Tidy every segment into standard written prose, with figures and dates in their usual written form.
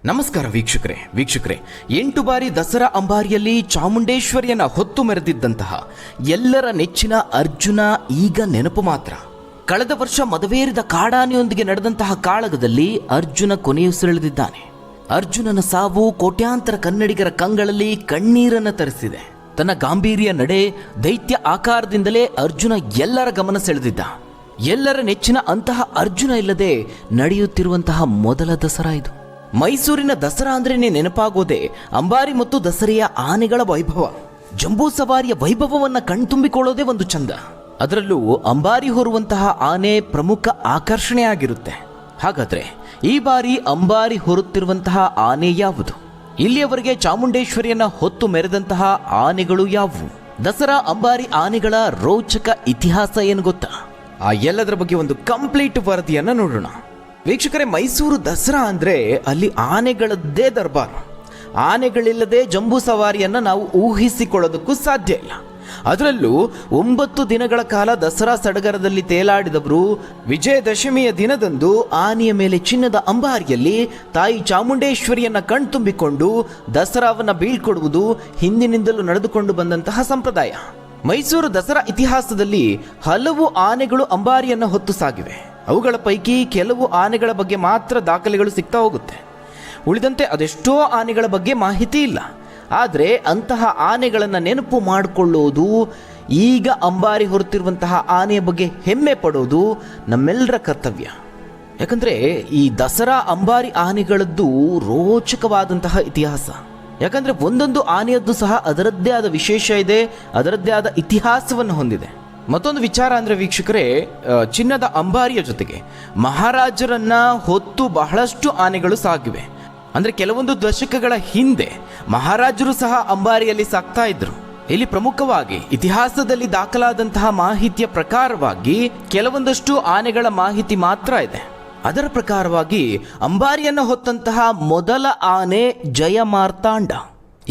ನಮಸ್ಕಾರ ವೀಕ್ಷಕರೇ 8 ಬಾರಿ ದಸರಾ ಅಂಬಾರಿಯಲ್ಲಿ ಚಾಮುಂಡೇಶ್ವರಿಯನ್ನ ಹೊತ್ತು ಮೆರೆದಿದ್ದಂತಹ ಎಲ್ಲರ ನೆಚ್ಚಿನ ಅರ್ಜುನ ಈಗ ನೆನಪು ಮಾತ್ರ. ಕಳೆದ ವರ್ಷ ಮದವೇರಿದ ಕಾಡಾನೆಯೊಂದಿಗೆ ನಡೆದಂತಹ ಕಾಳಗದಲ್ಲಿ ಅರ್ಜುನ ಕೊನೆಯುಸಿರೆಳೆದಿದ್ದಾನೆ. ಅರ್ಜುನನ ಸಾವು ಕೋಟ್ಯಾಂತರ ಕನ್ನಡಿಗರ ಕಂಗಳಲ್ಲಿ ಕಣ್ಣೀರನ್ನು ತರಿಸಿದೆ. ತನ್ನ ಗಾಂಭೀರ್ಯ ನಡೆ, ದೈತ್ಯ ಆಕಾರದಿಂದಲೇ ಅರ್ಜುನ ಎಲ್ಲರ ಗಮನ ಸೆಳೆದಿದ್ದ. ಎಲ್ಲರ ನೆಚ್ಚಿನ ಅಂತಹ ಅರ್ಜುನ ಇಲ್ಲದೆ ನಡೆಯುತ್ತಿರುವಂತಹ ಮೊದಲ ದಸರಾ ಇದು. ಮೈಸೂರಿನ ದಸರಾ ಅಂದ್ರೇನೆ ನೆನಪಾಗೋದೆ ಅಂಬಾರಿ ಮತ್ತು ದಸರೆಯ ಆನೆಗಳ ವೈಭವ. ಜಂಬೂ ಸವಾರಿಯ ವೈಭವವನ್ನು ಕಣ್ತುಂಬಿಕೊಳ್ಳೋದೇ ಒಂದು ಚಂದ. ಅದರಲ್ಲೂ ಅಂಬಾರಿ ಹೊರುವಂತಹ ಆನೆ ಪ್ರಮುಖ ಆಕರ್ಷಣೆಯಾಗಿರುತ್ತೆ. ಹಾಗಾದ್ರೆ ಈ ಬಾರಿ ಅಂಬಾರಿ ಹೊರುತ್ತಿರುವಂತಹ ಆನೆ ಯಾವುದು? ಇಲ್ಲಿಯವರೆಗೆ ಚಾಮುಂಡೇಶ್ವರಿಯನ್ನ ಹೊತ್ತು ಮೆರೆದಂತಹ ಆನೆಗಳು ಯಾವುವು? ದಸರಾ ಅಂಬಾರಿ ಆನೆಗಳ ರೋಚಕ ಇತಿಹಾಸ ಏನು ಗೊತ್ತಾ? ಆ ಎಲ್ಲದರ ಬಗ್ಗೆ ಒಂದು ಕಂಪ್ಲೀಟ್ ವರದಿಯನ್ನ ನೋಡೋಣ. ವೀಕ್ಷಕರೇ, ಮೈಸೂರು ದಸರಾ ಅಂದರೆ ಅಲ್ಲಿ ಆನೆಗಳದ್ದೇ ದರ್ಬಾರು. ಆನೆಗಳಿಲ್ಲದೆ ಜಂಬೂ ಸವಾರಿಯನ್ನು ನಾವು ಊಹಿಸಿಕೊಳ್ಳೋದಕ್ಕೂ ಸಾಧ್ಯ ಇಲ್ಲ. ಅದರಲ್ಲೂ 9 ದಿನಗಳ ಕಾಲ ದಸರಾ ಸಡಗರದಲ್ಲಿ ತೇಲಾಡಿದವರು ವಿಜಯದಶಮಿಯ ದಿನದಂದು ಆನೆಯ ಮೇಲೆ ಚಿನ್ನದ ಅಂಬಾರಿಯಲ್ಲಿ ತಾಯಿ ಚಾಮುಂಡೇಶ್ವರಿಯನ್ನ ಕಣ್ತುಂಬಿಕೊಂಡು ದಸರಾವನ್ನು ಬೀಳ್ಕೊಡುವುದು ಹಿಂದಿನಿಂದಲೂ ನಡೆದುಕೊಂಡು ಬಂದಂತಹ ಸಂಪ್ರದಾಯ. ಮೈಸೂರು ದಸರಾ ಇತಿಹಾಸದಲ್ಲಿ ಹಲವು ಆನೆಗಳು ಅಂಬಾರಿಯನ್ನು ಹೊತ್ತು ಸಾಗಿವೆ. ಅವುಗಳ ಪೈಕಿ ಕೆಲವು ಆನೆಗಳ ಬಗ್ಗೆ ಮಾತ್ರ ದಾಖಲೆಗಳು ಸಿಗ್ತಾ ಹೋಗುತ್ತೆ. ಉಳಿದಂತೆ ಅದೆಷ್ಟೋ ಆನೆಗಳ ಬಗ್ಗೆ ಮಾಹಿತಿ ಇಲ್ಲ. ಆದರೆ ಅಂತಹ ಆನೆಗಳನ್ನು ನೆನಪು ಮಾಡಿಕೊಳ್ಳೋದು, ಈಗ ಅಂಬಾರಿ ಹೊರತಿರುವಂತಹ ಆನೆಯ ಬಗ್ಗೆ ಹೆಮ್ಮೆ ಪಡೋದು ನಮ್ಮೆಲ್ಲರ ಕರ್ತವ್ಯ. ಯಾಕಂದರೆ ಈ ದಸರಾ ಅಂಬಾರಿ ಆನೆಗಳದ್ದು ರೋಚಕವಾದಂತಹ ಇತಿಹಾಸ. ಯಾಕಂದರೆ ಒಂದೊಂದು ಆನೆಯದ್ದು ಸಹ ಅದರದ್ದೇ ಆದ ವಿಶೇಷ ಇದೆ, ಅದರದ್ದೇ ಆದ ಇತಿಹಾಸವನ್ನು ಹೊಂದಿದೆ. ಮತ್ತೊಂದು ವಿಚಾರ ಅಂದರೆ ವೀಕ್ಷಕರೇ, ಚಿನ್ನದ ಅಂಬಾರಿಯ ಜೊತೆಗೆ ಮಹಾರಾಜರನ್ನ ಹೊತ್ತು ಬಹಳಷ್ಟು ಆನೆಗಳು ಸಾಗಿವೆ. ಅಂದರೆ ಕೆಲವೊಂದು ದಶಕಗಳ ಹಿಂದೆ ಮಹಾರಾಜರು ಸಹ ಅಂಬಾರಿಯಲ್ಲಿ ಸಾಕ್ತಾ ಇದ್ರು. ಇಲ್ಲಿ ಪ್ರಮುಖವಾಗಿ ಇತಿಹಾಸದಲ್ಲಿ ದಾಖಲಾದಂತಹ ಮಾಹಿತಿಯ ಪ್ರಕಾರವಾಗಿ ಕೆಲವೊಂದಷ್ಟು ಆನೆಗಳ ಮಾಹಿತಿ ಮಾತ್ರ ಇದೆ. ಅದರ ಪ್ರಕಾರವಾಗಿ ಅಂಬಾರಿಯನ್ನು ಹೊತ್ತಂತಹ ಮೊದಲ ಆನೆ ಜಯಮಾರ್ತಾಂಡ.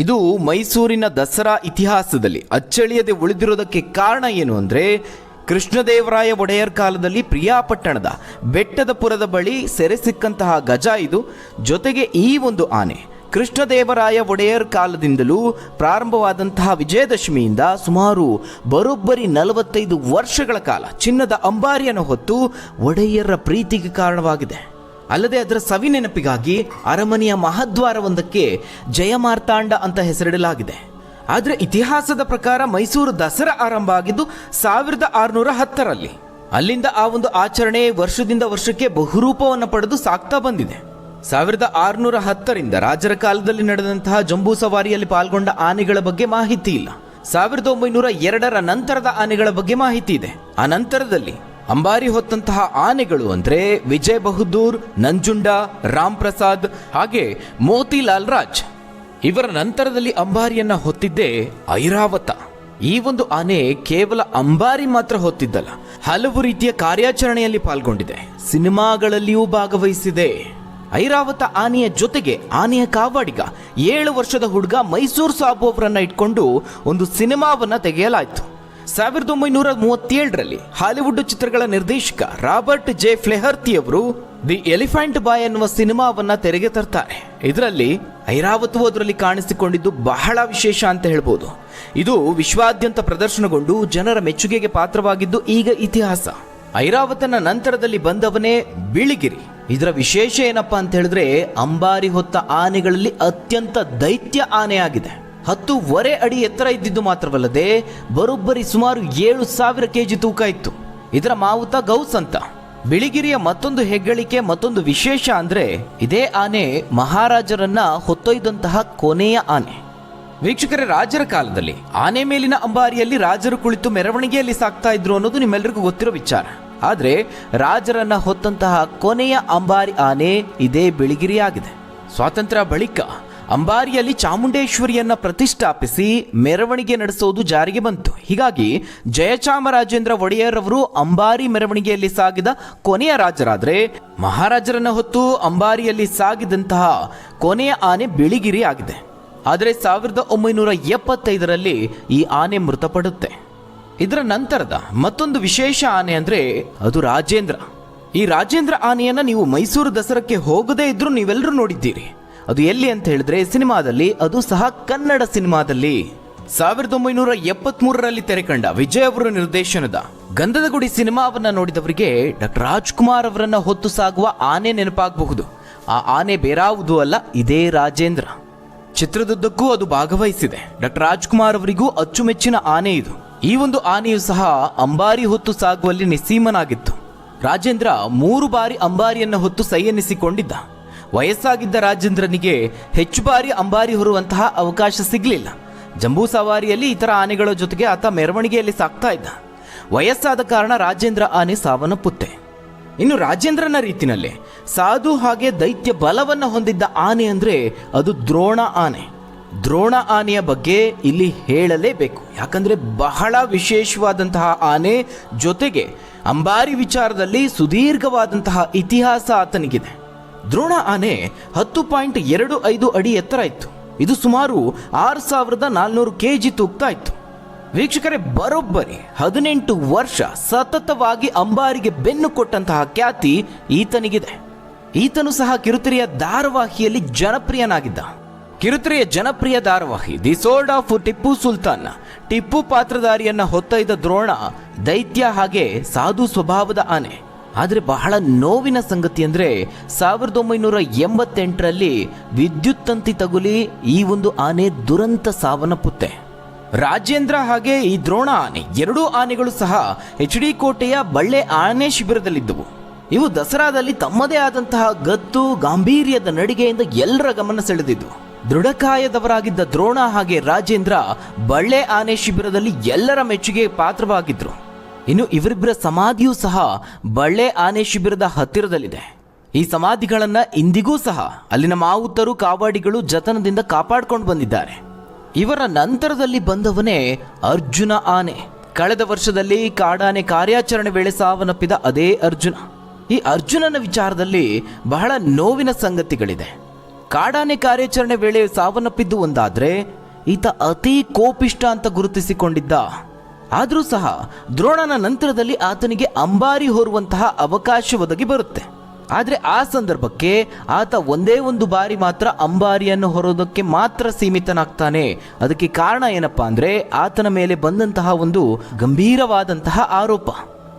ಇದು ಮೈಸೂರಿನ ದಸರಾ ಇತಿಹಾಸದಲ್ಲಿ ಅಚ್ಚಳಿಯದೆ ಉಳಿದಿರೋದಕ್ಕೆ ಕಾರಣ ಏನು ಅಂದರೆ, ಕೃಷ್ಣದೇವರಾಯ ಒಡೆಯರ್ ಕಾಲದಲ್ಲಿ ಪ್ರಿಯಾಪಟ್ಟಣದ ಬೆಟ್ಟದಪುರದ ಬಳಿ ಸೆರೆ ಸಿಕ್ಕಂತಹ ಗಜ ಇದು. ಜೊತೆಗೆ ಈ ಒಂದು ಆನೆ ಕೃಷ್ಣದೇವರಾಯ ಒಡೆಯರ್ ಕಾಲದಿಂದಲೂ ಪ್ರಾರಂಭವಾದಂತಹ ವಿಜಯದಶಮಿಯಿಂದ ಸುಮಾರು ಬರೋಬ್ಬರಿ 45 ವರ್ಷಗಳ ಕಾಲ ಚಿನ್ನದ ಅಂಬಾರಿಯನ್ನು ಹೊತ್ತು ಒಡೆಯರ ಪ್ರೀತಿಗೆ ಕಾರಣವಾಗಿದೆ. ಅಲ್ಲದೆ ಅದರ ಸವಿ ನೆನಪಿಗಾಗಿ ಅರಮನೆಯ ಮಹದ್ವಾರವೊಂದಕ್ಕೆ ಜಯಮಾರ್ತಾಂಡ ಅಂತ ಹೆಸರಿಡಲಾಗಿದೆ. ಆದರೆ ಇತಿಹಾಸದ ಪ್ರಕಾರ ಮೈಸೂರು ದಸರಾ ಆರಂಭ ಆಗಿದ್ದು 1610ರಲ್ಲಿ. ಅಲ್ಲಿಂದ ಆ ಒಂದು ಆಚರಣೆ ವರ್ಷದಿಂದ ವರ್ಷಕ್ಕೆ ಬಹುರೂಪವನ್ನು ಪಡೆದು ಸಾಗ್ತಾ ಬಂದಿದೆ. 1610ರಿಂದ ರಾಜರ ಕಾಲದಲ್ಲಿ ನಡೆದಂತಹ ಜಂಬೂ ಸವಾರಿಯಲ್ಲಿ ಪಾಲ್ಗೊಂಡ ಆನೆಗಳ ಬಗ್ಗೆ ಮಾಹಿತಿ ಇಲ್ಲ. 1902ರ ನಂತರದ ಆನೆಗಳ ಬಗ್ಗೆ ಮಾಹಿತಿ ಇದೆ. ಆ ನಂತರದಲ್ಲಿ ಅಂಬಾರಿ ಹೊತ್ತಂತಹ ಆನೆಗಳು ಅಂದರೆ ವಿಜಯ್ ಬಹದ್ದೂರ್, ನಂಜುಂಡ, ರಾಮ್ ಪ್ರಸಾದ್ ಹಾಗೆ ಮೋತಿಲಾಲ್ ರಾಜ್. ಇವರ ನಂತರದಲ್ಲಿ ಅಂಬಾರಿಯನ್ನ ಹೊತ್ತಿದ್ದೇ ಐರಾವತ. ಈ ಒಂದು ಆನೆ ಕೇವಲ ಅಂಬಾರಿ ಮಾತ್ರ ಹೊತ್ತಿದ್ದಲ್ಲ, ಹಲವು ರೀತಿಯ ಕಾರ್ಯಾಚರಣೆಯಲ್ಲಿ ಪಾಲ್ಗೊಂಡಿದೆ, ಸಿನಿಮಾಗಳಲ್ಲಿಯೂ ಭಾಗವಹಿಸಿದೆ. ಐರಾವತ ಆನೆಯ ಜೊತೆಗೆ ಆನೆಯ ಕಾವಾಡಿಗ 7 ವರ್ಷದ ಹುಡುಗ ಮೈಸೂರು ಸಾಬು ಅವರನ್ನ ಇಟ್ಕೊಂಡು ಒಂದು ಸಿನಿಮಾವನ್ನ ತೆಗೆಯಲಾಯಿತು. 1937ರಲ್ಲಿ ಹಾಲಿವುಡ್ ಚಿತ್ರಗಳ ನಿರ್ದೇಶಕ ರಾಬರ್ಟ್ ಜೆ ಫ್ಲೆಹರ್ತಿ ಅವರು ದಿ ಎಲಿಫೆಂಟ್ ಬಾಯ್ ಎನ್ನುವ ಸಿನಿಮಾವನ್ನ ತೆರೆಗೆ ತರ್ತಾರೆ. ಇದರಲ್ಲಿ ಐರಾವತವು ಅದರಲ್ಲಿ ಕಾಣಿಸಿಕೊಂಡಿದ್ದು ಬಹಳ ವಿಶೇಷ ಅಂತ ಹೇಳ್ಬೋದು. ಇದು ವಿಶ್ವಾದ್ಯಂತ ಪ್ರದರ್ಶನಗೊಂಡು ಜನರ ಮೆಚ್ಚುಗೆಗೆ ಪಾತ್ರವಾಗಿದ್ದು ಈಗ ಇತಿಹಾಸ. ಐರಾವತನ ನಂತರದಲ್ಲಿ ಬಂದವನೇ ಬಿಳಿಗಿರಿ. ಇದರ ವಿಶೇಷ ಏನಪ್ಪಾ ಅಂತ ಹೇಳಿದ್ರೆ, ಅಂಬಾರಿ ಹೊತ್ತ ಆನೆಗಳಲ್ಲಿ ಅತ್ಯಂತ ದೈತ್ಯ ಆನೆಯಾಗಿದೆ. 10.5 ಅಡಿ ಎತ್ತರ ಇದ್ದಿದ್ದು ಮಾತ್ರವಲ್ಲದೆ ಬರೋಬ್ಬರಿ ಸುಮಾರು 7,000 kg ತೂಕ ಇತ್ತು. ಇದರ ಮಾವುತ ಗೌಸ್ ಅಂತ. ಬಿಳಿಗಿರಿಯ ಮತ್ತೊಂದು ಹೆಗ್ಗಳಿಕೆ, ಮತ್ತೊಂದು ವಿಶೇಷ ಅಂದ್ರೆ ಇದೇ ಆನೆ ಮಹಾರಾಜರನ್ನ ಹೊತ್ತೊಯ್ದಂತಹ ಕೊನೆಯ ಆನೆ. ವೀಕ್ಷಕರೇ, ರಾಜರ ಕಾಲದಲ್ಲಿ ಆನೆ ಮೇಲಿನ ಅಂಬಾರಿಯಲ್ಲಿ ರಾಜರು ಕುಳಿತು ಮೆರವಣಿಗೆಯಲ್ಲಿ ಸಾಕ್ತಾ ಇದ್ರು ಅನ್ನೋದು ನಿಮ್ಮೆಲ್ಲರಿಗೂ ಗೊತ್ತಿರೋ ವಿಚಾರ. ಆದ್ರೆ ರಾಜರನ್ನ ಹೊತ್ತಂತಹ ಕೊನೆಯ ಅಂಬಾರಿ ಆನೆ ಇದೇ ಬಿಳಿಗಿರಿ ಆಗಿದೆ. ಸ್ವಾತಂತ್ರ್ಯ ಬಳಿಕ ಅಂಬಾರಿಯಲ್ಲಿ ಚಾಮುಂಡೇಶ್ವರಿಯನ್ನ ಪ್ರತಿಷ್ಠಾಪಿಸಿ ಮೆರವಣಿಗೆ ನಡೆಸೋದು ಜಾರಿಗೆ ಬಂತು. ಹೀಗಾಗಿ ಜಯಚಾಮರಾಜೇಂದ್ರ ಒಡೆಯರ್ ಅವರು ಅಂಬಾರಿ ಮೆರವಣಿಗೆಯಲ್ಲಿ ಸಾಗಿದ ಕೊನೆಯ ರಾಜರಾದರೆ, ಮಹಾರಾಜರನ್ನ ಹೊತ್ತು ಅಂಬಾರಿಯಲ್ಲಿ ಸಾಗಿದಂತಹ ಕೊನೆಯ ಆನೆ ಬಿಳಿಗಿರಿ ಆಗಿದೆ. ಆದರೆ 1975ರಲ್ಲಿ ಈ ಆನೆ ಮೃತಪಡುತ್ತೆ. ಇದರ ನಂತರದ ಮತ್ತೊಂದು ವಿಶೇಷ ಆನೆ ಅಂದರೆ ಅದು ರಾಜೇಂದ್ರ. ಈ ರಾಜೇಂದ್ರ ಆನೆಯನ್ನ ನೀವು ಮೈಸೂರು ದಸರಾಕ್ಕೆ ಹೋಗದೇ ಇದ್ರೂ ನೀವೆಲ್ಲರೂ ನೋಡಿದ್ದೀರಿ. ಅದು ಎಲ್ಲಿ ಅಂತ ಹೇಳಿದ್ರೆ ಸಿನಿಮಾದಲ್ಲಿ, ಅದು ಸಹ ಕನ್ನಡ ಸಿನಿಮಾದಲ್ಲಿ. 1973ರಲ್ಲಿ ತೆರೆಕಂಡ ವಿಜಯ್ ಅವರು ನಿರ್ದೇಶನದ ಗಂಧದ ಗುಡಿ ಸಿನಿಮಾವನ್ನ ನೋಡಿದವರಿಗೆ ಡಾಕ್ಟರ್ ರಾಜ್ಕುಮಾರ್ ಅವರನ್ನ ಹೊತ್ತು ಸಾಗುವ ಆನೆ ನೆನಪಾಗಬಹುದು. ಆ ಆನೆ ಬೇರಾವುದೂ ಅಲ್ಲ, ಇದೇ ರಾಜೇಂದ್ರ. ಚಿತ್ರದುದ್ದಕ್ಕೂ ಅದು ಭಾಗವಹಿಸಿದೆ. ಡಾಕ್ಟರ್ ರಾಜ್ಕುಮಾರ್ ಅವರಿಗೂ ಅಚ್ಚುಮೆಚ್ಚಿನ ಆನೆ ಇದು. ಈ ಒಂದು ಆನೆಯು ಸಹ ಅಂಬಾರಿ ಹೊತ್ತು ಸಾಗುವಲ್ಲಿ ನಿಸ್ಸೀಮನಾಗಿತ್ತು. ರಾಜೇಂದ್ರ 3 ಬಾರಿ ಅಂಬಾರಿಯನ್ನು ಹೊತ್ತು ಸೈ ಎನ್ನಿಸಿಕೊಂಡಿದ್ದ. ವಯಸ್ಸಾಗಿದ್ದ ರಾಜೇಂದ್ರನಿಗೆ ಹೆಚ್ಚು ಬಾರಿ ಅಂಬಾರಿ ಹೊರುವಂತಹ ಅವಕಾಶ ಸಿಗಲಿಲ್ಲ. ಜಂಬೂ ಸವಾರಿಯಲ್ಲಿ ಇತರ ಆನೆಗಳ ಜೊತೆಗೆ ಆತ ಮೆರವಣಿಗೆಯಲ್ಲಿ ಸಾಕ್ತಾ ಇದ್ದ. ವಯಸ್ಸಾದ ಕಾರಣ ರಾಜೇಂದ್ರ ಆನೆ ಸಾವನ್ನಪ್ಪುತ್ತೆ. ಇನ್ನು ರಾಜೇಂದ್ರನ ರೀತಿನಲ್ಲೇ ಸಾಧು ಹಾಗೆ ದೈತ್ಯ ಬಲವನ್ನು ಹೊಂದಿದ್ದ ಆನೆ ಅಂದರೆ ಅದು ದ್ರೋಣ ಆನೆ. ದ್ರೋಣ ಆನೆಯ ಬಗ್ಗೆ ಇಲ್ಲಿ ಹೇಳಲೇಬೇಕು, ಯಾಕಂದರೆ ಬಹಳ ವಿಶೇಷವಾದಂತಹ ಆನೆ, ಜೊತೆಗೆ ಅಂಬಾರಿ ವಿಚಾರದಲ್ಲಿ ಸುದೀರ್ಘವಾದಂತಹ ಇತಿಹಾಸ ಆತನಿಗಿದೆ. ದ್ರೋಣ ಆನೆ 10.25 ಅಡಿ ಎತ್ತರ ಇತ್ತು. ಇದು ಸುಮಾರು 6400 kg ತೂಗ್ತಾ ಇತ್ತು. ವೀಕ್ಷಕರೇ, ಬರೋಬ್ಬರಿ 18 ವರ್ಷ ಸತತವಾಗಿ ಅಂಬಾರಿಗೆ ಬೆನ್ನು ಕೊಟ್ಟಂತಹ ಖ್ಯಾತಿ ಈತನಿಗಿದೆ. ಈತನು ಸಹ ಕಿರುತೆರೆಯ ಧಾರಾವಾಹಿಯಲ್ಲಿ ಜನಪ್ರಿಯನಾಗಿದ್ದ. ಕಿರುತೆರೆಯ ಜನಪ್ರಿಯ ಧಾರಾವಾಹಿ the sword of Tipu Sultan, Tipu ಪಾತ್ರಧಾರಿಯನ್ನ ಹೊತ್ತೊಯ್ದ ದ್ರೋಣ ದೈತ್ಯ ಹಾಗೆ ಸಾಧು ಸ್ವಭಾವದ ಆನೆ. ಆದರೆ ಬಹಳ ನೋವಿನ ಸಂಗತಿ ಅಂದರೆ 1988ರಲ್ಲಿ ವಿದ್ಯುತ್ ತಂತಿ ತಗುಲಿ ಈ ಒಂದು ಆನೆ ದುರಂತ ಸಾವನ್ನಪ್ಪುತ್ತೆ. ರಾಜೇಂದ್ರ ಹಾಗೆ ಈ ದ್ರೋಣ ಆನೆ, ಎರಡೂ ಆನೆಗಳು ಸಹ HD ಕೋಟೆಯ ಬಳ್ಳೆ ಆನೆ ಶಿಬಿರದಲ್ಲಿದ್ದವು. ಇವು ದಸರಾದಲ್ಲಿ ತಮ್ಮದೇ ಆದಂತಹ ಗತ್ತು ಗಾಂಭೀರ್ಯದ ನಡಿಗೆಯಿಂದ ಎಲ್ಲರ ಗಮನ ಸೆಳೆದಿದ್ವು. ದೃಢಕಾಯದವರಾಗಿದ್ದ ದ್ರೋಣ ಹಾಗೆ ರಾಜೇಂದ್ರ ಬಳ್ಳೆ ಆನೆ ಶಿಬಿರದಲ್ಲಿ ಎಲ್ಲರ ಮೆಚ್ಚುಗೆ ಪಾತ್ರವಾಗಿದ್ರು. ಇನ್ನು ಇವರಿಬ್ಬರ ಸಮಾಧಿಯೂ ಸಹ ಬಳ್ಳೆ ಆನೆ ಶಿಬಿರದ ಹತ್ತಿರದಲ್ಲಿದೆ. ಈ ಸಮಾಧಿಗಳನ್ನ ಇಂದಿಗೂ ಸಹ ಅಲ್ಲಿನ ಮಾವುತರು, ಕಾವಾಡಿಗಳು ಜತನದಿಂದ ಕಾಪಾಡಿಕೊಂಡು ಬಂದಿದ್ದಾರೆ. ಇವರ ನಂತರದಲ್ಲಿ ಬಂದವನೇ ಅರ್ಜುನ ಆನೆ. ಕಳೆದ ವರ್ಷದಲ್ಲಿ ಕಾಡಾನೆ ಕಾರ್ಯಾಚರಣೆ ವೇಳೆ ಸಾವನ್ನಪ್ಪಿದ ಅದೇ ಅರ್ಜುನ. ಈ ಅರ್ಜುನನ ವಿಚಾರದಲ್ಲಿ ಬಹಳ ನೋವಿನ ಸಂಗತಿಗಳಿದೆ. ಕಾಡಾನೆ ಕಾರ್ಯಾಚರಣೆ ವೇಳೆ ಸಾವನ್ನಪ್ಪಿದ್ದು ಒಂದಾದ್ರೆ, ಈತ ಅತಿ ಕೋಪಿಷ್ಟ ಅಂತ ಗುರುತಿಸಿಕೊಂಡಿದ್ದ. ಆದರೂ ಸಹ ದ್ರೋಣನ ನಂತರದಲ್ಲಿ ಆತನಿಗೆ ಅಂಬಾರಿ ಹೊರುವಂತಹ ಅವಕಾಶ ಒದಗಿ ಬರುತ್ತೆ. ಆದರೆ ಆ ಸಂದರ್ಭಕ್ಕೆ ಆತ ಒಂದೇ ಒಂದು ಬಾರಿ ಮಾತ್ರ ಅಂಬಾರಿಯನ್ನು ಹೊರೋದಕ್ಕೆ ಮಾತ್ರ ಸೀಮಿತನಾಗ್ತಾನೆ. ಅದಕ್ಕೆ ಕಾರಣ ಏನಪ್ಪಾ ಅಂದ್ರೆ, ಆತನ ಮೇಲೆ ಬಂದಂತಹ ಒಂದು ಗಂಭೀರವಾದಂತಹ ಆರೋಪ.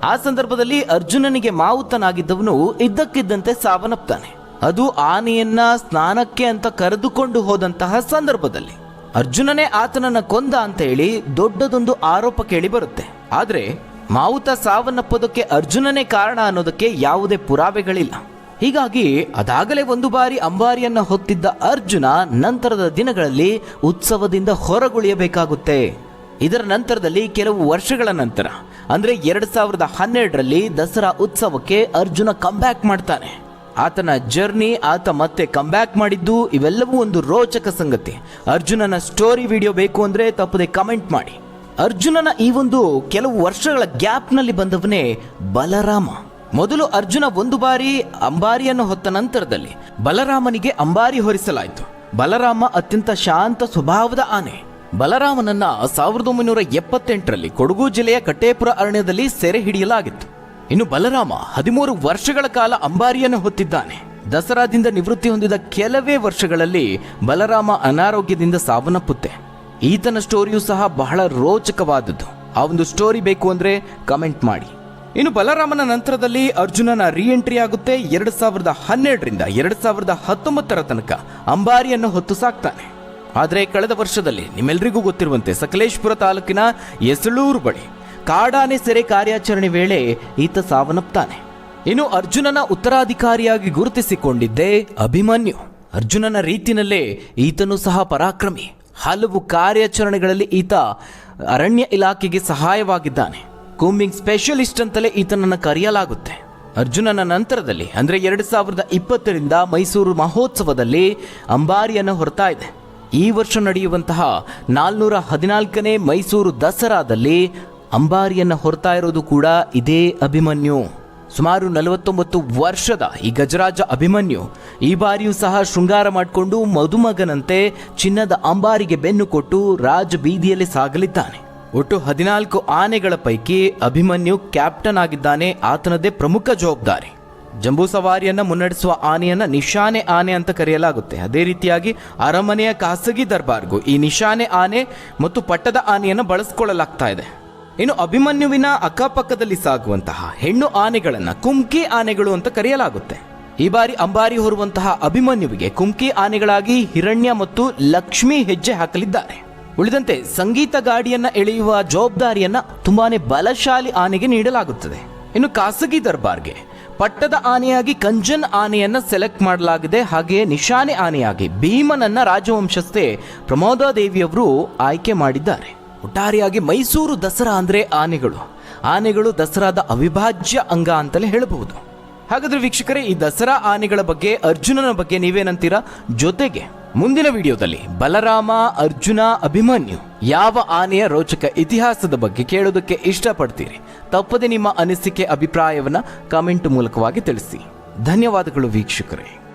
ಆ ಸಂದರ್ಭದಲ್ಲಿ ಅರ್ಜುನನಿಗೆ ಮಾವುತನಾಗಿದ್ದವನು ಇದ್ದಕ್ಕಿದ್ದಂತೆ ಸಾವನ್ನಪ್ತಾನೆ. ಅದು ಆನೆಯನ್ನ ಸ್ನಾನಕ್ಕೆ ಅಂತ ಕರೆದುಕೊಂಡು ಹೋದಂತಹ ಸಂದರ್ಭದಲ್ಲಿ ಅರ್ಜುನನೇ ಆತನನ್ನ ಕೊಂದ ಅಂತ ಹೇಳಿ ದೊಡ್ಡದೊಂದು ಆರೋಪ ಕೇಳಿ ಬರುತ್ತೆ. ಆದ್ರೆ ಮಾವುತ ಸಾವನ್ನಪ್ಪೋದಕ್ಕೆ ಅರ್ಜುನನೇ ಕಾರಣ ಅನ್ನೋದಕ್ಕೆ ಯಾವುದೇ ಪುರಾವೆಗಳಿಲ್ಲ. ಹೀಗಾಗಿ ಅದಾಗಲೇ ಒಂದು ಬಾರಿ ಅಂಬಾರಿಯನ್ನ ಹೊತ್ತಿದ್ದ ಅರ್ಜುನ ನಂತರದ ದಿನಗಳಲ್ಲಿ ಉತ್ಸವದಿಂದ ಹೊರಗುಳಿಯಬೇಕಾಗುತ್ತೆ. ಇದರ ನಂತರದಲ್ಲಿ ಕೆಲವು ವರ್ಷಗಳ ನಂತರ ಅಂದ್ರೆ 2012ರಲ್ಲಿ ದಸರಾ ಉತ್ಸವಕ್ಕೆ ಅರ್ಜುನ ಕಂಬ್ಯಾಕ್ ಮಾಡ್ತಾನೆ. ಆತನ ಜರ್ನಿ, ಆತ ಮತ್ತೆ ಕಂಬ್ಯಾಕ್ ಮಾಡಿದ್ದು, ಇವೆಲ್ಲವೂ ಒಂದು ರೋಚಕ ಸಂಗತಿ. ಅರ್ಜುನನ ಸ್ಟೋರಿ ವಿಡಿಯೋ ಬೇಕು ಅಂದ್ರೆ ತಪ್ಪದೆ ಕಮೆಂಟ್ ಮಾಡಿ. ಅರ್ಜುನನ ಈ ಒಂದು ಕೆಲವು ವರ್ಷಗಳ ಗ್ಯಾಪ್ನಲ್ಲಿ ಬಂದವನೇ ಬಲರಾಮ. ಮೊದಲು ಅರ್ಜುನ ಒಂದು ಬಾರಿ ಅಂಬಾರಿಯನ್ನು ಹೊತ್ತ ನಂತರದಲ್ಲಿ ಬಲರಾಮನಿಗೆ ಅಂಬಾರಿ ಹೊರಿಸಲಾಯಿತು. ಬಲರಾಮ ಅತ್ಯಂತ ಶಾಂತ ಸ್ವಭಾವದ ಆನೆ. ಬಲರಾಮನನ್ನ 1978ರಲ್ಲಿ ಕೊಡಗು ಜಿಲ್ಲೆಯ ಕಟ್ಟೇಪುರ ಅರಣ್ಯದಲ್ಲಿ ಸೆರೆ ಹಿಡಿಯಲಾಗಿತ್ತು. ಇನ್ನು ಬಲರಾಮ 13 ವರ್ಷಗಳ ಕಾಲ ಅಂಬಾರಿಯನ್ನು ಹೊತ್ತಿದ್ದಾನೆ. ದಸರಾದಿಂದ ನಿವೃತ್ತಿ ಹೊಂದಿದ ಕೆಲವೇ ವರ್ಷಗಳಲ್ಲಿ ಬಲರಾಮ ಅನಾರೋಗ್ಯದಿಂದ ಸಾವನ್ನಪ್ಪುತ್ತೆ. ಈತನ ಸ್ಟೋರಿಯೂ ಸಹ ಬಹಳ ರೋಚಕವಾದದ್ದು. ಆ ಒಂದು ಸ್ಟೋರಿ ಬೇಕು ಅಂದ್ರೆ ಕಮೆಂಟ್ ಮಾಡಿ. ಇನ್ನು ಬಲರಾಮನ ನಂತರದಲ್ಲಿ ಅರ್ಜುನನ ರೀಎಂಟ್ರಿ ಆಗುತ್ತೆ. 2012ರಿಂದ 2019 ತನಕ ಅಂಬಾರಿಯನ್ನು ಹೊತ್ತು ಸಾಕ್ತಾನೆ. ಆದರೆ ಕಳೆದ ವರ್ಷದಲ್ಲಿ ನಿಮ್ಮೆಲ್ಲರಿಗೂ ಗೊತ್ತಿರುವಂತೆ ಸಕಲೇಶಪುರ ತಾಲೂಕಿನ ಎಸಳೂರು ಬಳಿ ಕಾಡಾನೆ ಸೆರೆ ಕಾರ್ಯಾಚರಣೆ ವೇಳೆ ಈತ ಸಾವನ್ನಪ್ತಾನೆ. ಇನ್ನು ಅರ್ಜುನನ ಉತ್ತರಾಧಿಕಾರಿಯಾಗಿ ಗುರುತಿಸಿಕೊಂಡಿದ್ದೇ ಅಭಿಮನ್ಯು. ಅರ್ಜುನನ ರೀತಿನಲ್ಲೇ ಈತನು ಸಹ ಪರಾಕ್ರಮಿ. ಹಲವು ಕಾರ್ಯಾಚರಣೆಗಳಲ್ಲಿ ಈತ ಅರಣ್ಯ ಇಲಾಖೆಗೆ ಸಹಾಯವಾಗಿದ್ದಾನೆ. ಕೂಂಬಿಂಗ್ ಸ್ಪೆಷಲಿಸ್ಟ್ ಅಂತಲೇ ಈತನನ್ನು ಕರೆಯಲಾಗುತ್ತೆ. ಅರ್ಜುನನ ನಂತರದಲ್ಲಿ ಅಂದರೆ 2020ರಿಂದ ಮೈಸೂರು ಮಹೋತ್ಸವದಲ್ಲಿ ಅಂಬಾರಿಯನ್ನು ಹೊರತಾ ಇದೆ. ಈ ವರ್ಷ ನಡೆಯುವಂತಹ 414ನೇ ಮೈಸೂರು ದಸರಾದಲ್ಲಿ ಅಂಬಾರಿಯನ್ನು ಹೊರತಾ ಇರೋದು ಕೂಡ ಇದೇ ಅಭಿಮನ್ಯು. ಸುಮಾರು 49 ವರ್ಷದ ಈ ಗಜರಾಜ ಅಭಿಮನ್ಯು ಈ ಬಾರಿಯೂ ಸಹ ಶೃಂಗಾರ ಮಾಡಿಕೊಂಡು ಮದುಮಗನಂತೆ ಚಿನ್ನದ ಅಂಬಾರಿಗೆ ಬೆನ್ನು ಕೊಟ್ಟು ರಾಜ ಬೀದಿಯಲ್ಲಿ ಸಾಗಲಿದ್ದಾನೆ. ಒಟ್ಟು 14 ಆನೆಗಳ ಪೈಕಿ ಅಭಿಮನ್ಯು ಕ್ಯಾಪ್ಟನ್ ಆಗಿದ್ದಾನೆ. ಆತನದೇ ಪ್ರಮುಖ ಜವಾಬ್ದಾರಿ. ಜಂಬೂ ಸವಾರಿಯನ್ನು ಮುನ್ನಡೆಸುವ ಆನೆಯನ್ನು ನಿಶಾನೆ ಆನೆ ಅಂತ ಕರೆಯಲಾಗುತ್ತೆ. ಅದೇ ರೀತಿಯಾಗಿ ಅರಮನೆಯ ಖಾಸಗಿ ದರ್ಬಾರ್ಗೂ ಈ ನಿಶಾನೆ ಆನೆ ಮತ್ತು ಪಟ್ಟದ ಆನೆಯನ್ನು ಬಳಸಿಕೊಳ್ಳಲಾಗ್ತಾ ಇದೆ. ಇನ್ನು ಅಭಿಮನ್ಯುವಿನ ಅಕ್ಕಪಕ್ಕದಲ್ಲಿ ಸಾಗುವಂತಹ ಹೆಣ್ಣು ಆನೆಗಳನ್ನು ಕುಮ್ಕಿ ಆನೆಗಳು ಅಂತ ಕರೆಯಲಾಗುತ್ತೆ. ಈ ಬಾರಿ ಅಂಬಾರಿ ಹೊರುವಂತಹ ಅಭಿಮನ್ಯುವಿಗೆ ಕುಮ್ಕಿ ಆನೆಗಳಾಗಿ ಹಿರಣ್ಯ ಮತ್ತು ಲಕ್ಷ್ಮಿ ಹೆಜ್ಜೆ ಹಾಕಲಿದ್ದಾರೆ. ಉಳಿದಂತೆ ಸಂಗೀತ ಗಾಡಿಯನ್ನ ಎಳೆಯುವ ಜವಾಬ್ದಾರಿಯನ್ನ ತುಂಬಾನೇ ಬಲಶಾಲಿ ಆನೆಗೆ ನೀಡಲಾಗುತ್ತದೆ. ಇನ್ನು ಖಾಸಗಿ ದರ್ಬಾರ್ಗೆ ಪಟ್ಟದ ಆನೆಯಾಗಿ ಕಂಜನ್ ಆನೆಯನ್ನ ಸೆಲೆಕ್ಟ್ ಮಾಡಲಾಗಿದೆ. ಹಾಗೆಯೇ ನಿಶಾನೆ ಆನೆಯಾಗಿ ಭೀಮನನ್ನ ರಾಜವಂಶಸ್ಥೆ ಪ್ರಮೋದಾದೇವಿಯವರು ಆಯ್ಕೆ ಮಾಡಿದ್ದಾರೆ. ಒಟ್ಟಾರೆಯಾಗಿ ಮೈಸೂರು ದಸರಾ ಅಂದ್ರೆ ಆನೆಗಳು ದಸರಾದ ಅವಿಭಾಜ್ಯ ಅಂಗ ಅಂತಲೇ ಹೇಳಬಹುದು. ಹಾಗಾದ್ರೆ ವೀಕ್ಷಕರೇ, ಈ ದಸರಾ ಆನೆಗಳ ಬಗ್ಗೆ, ಅರ್ಜುನನ ಬಗ್ಗೆ ನೀವೇನಂತೀರಾ? ಜೊತೆಗೆ ಮುಂದಿನ ವಿಡಿಯೋದಲ್ಲಿ ಬಲರಾಮ, ಅರ್ಜುನ, ಅಭಿಮನ್ಯು ಯಾವ ಆನೆಯ ರೋಚಕ ಇತಿಹಾಸದ ಬಗ್ಗೆ ಕೇಳೋದಕ್ಕೆ ಇಷ್ಟಪಡ್ತೀರಿ? ತಪ್ಪದೆ ನಿಮ್ಮ ಅನಿಸಿಕೆ, ಅಭಿಪ್ರಾಯವನ್ನ ಕಾಮೆಂಟ್ ಮೂಲಕವಾಗಿ ತಿಳಿಸಿ. ಧನ್ಯವಾದಗಳು ವೀಕ್ಷಕರೇ.